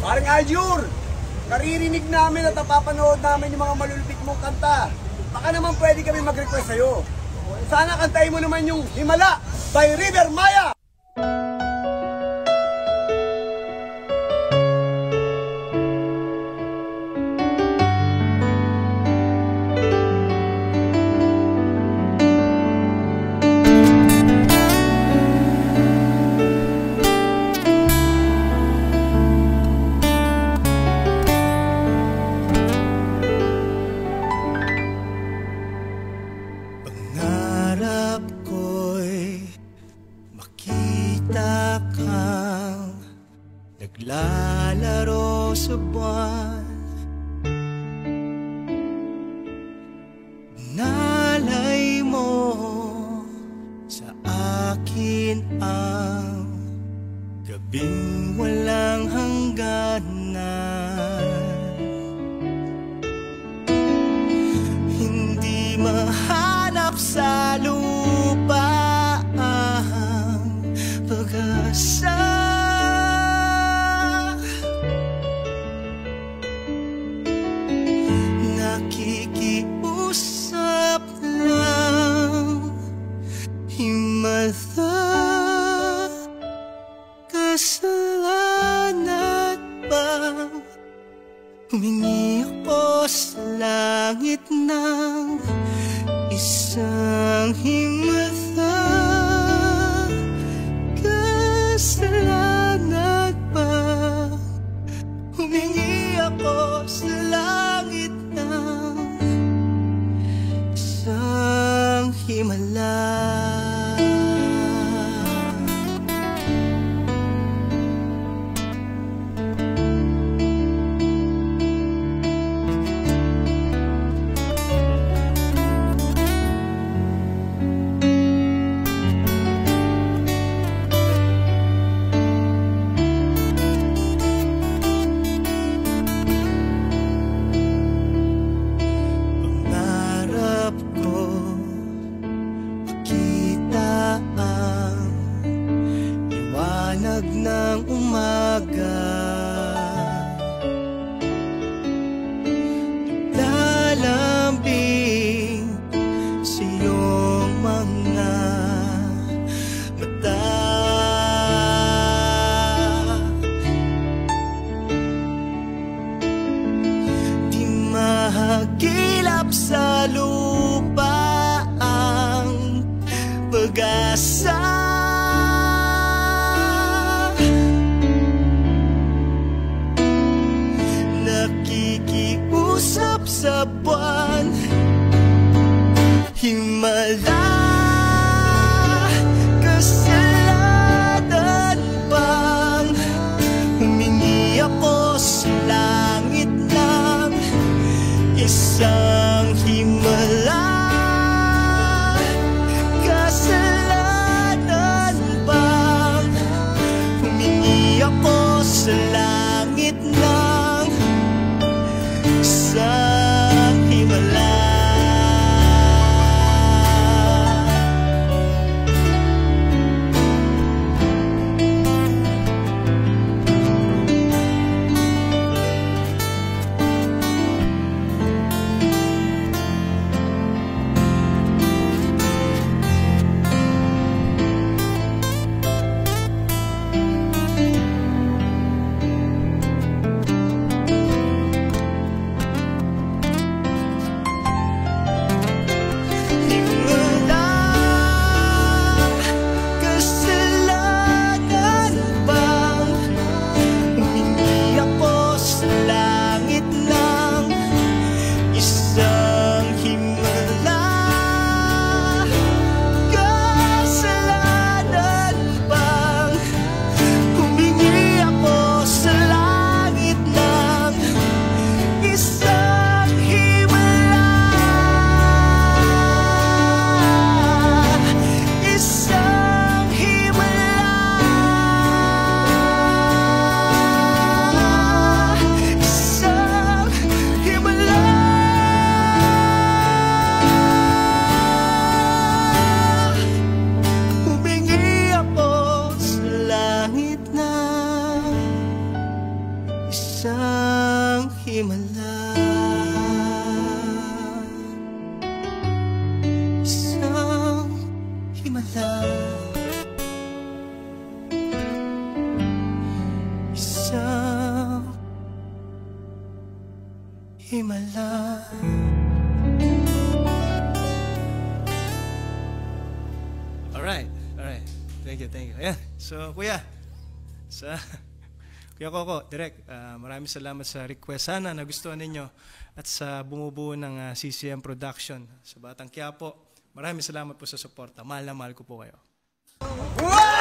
Parang Aljur, naririnig namin at napapanood namin yung mga malulupit mong kanta. Baka naman pwede kami mag-request sa'yo. Sana kantahin mo naman yung Himala by River Maya! Naglalaro sa buwan, nalay mo sa akin ang gabing walang hangganan. Hindi mahanap sa lupa ang pag-asa. Nakikiusap lang, Himala, kasalanan bang humingi ako sa langit ng isang himala? Kasalanan bang humingi ako sa langit ng isang himala? Ng umaga, lalambing sa iyong mga mata. Di mahagilap sa lupa ang pag-asa. Nakikiusap sa buwan, Himala, kasalanan bang humingi ako sa langit ng isang himala? Kasalanan bang humingi ako sa langit ng isang himala? isang himala, isang himala, isang himala. Alright. Thank you. Ayan. So, Kuya, Kuya Coco, Direk, maraming salamat sa request. Sana nagustuhan ninyo at sa bumubuo ng CCM Production sa Batang Quiapo. Maraming salamat po sa suporta. Mahal na mahal ko po kayo. Wow!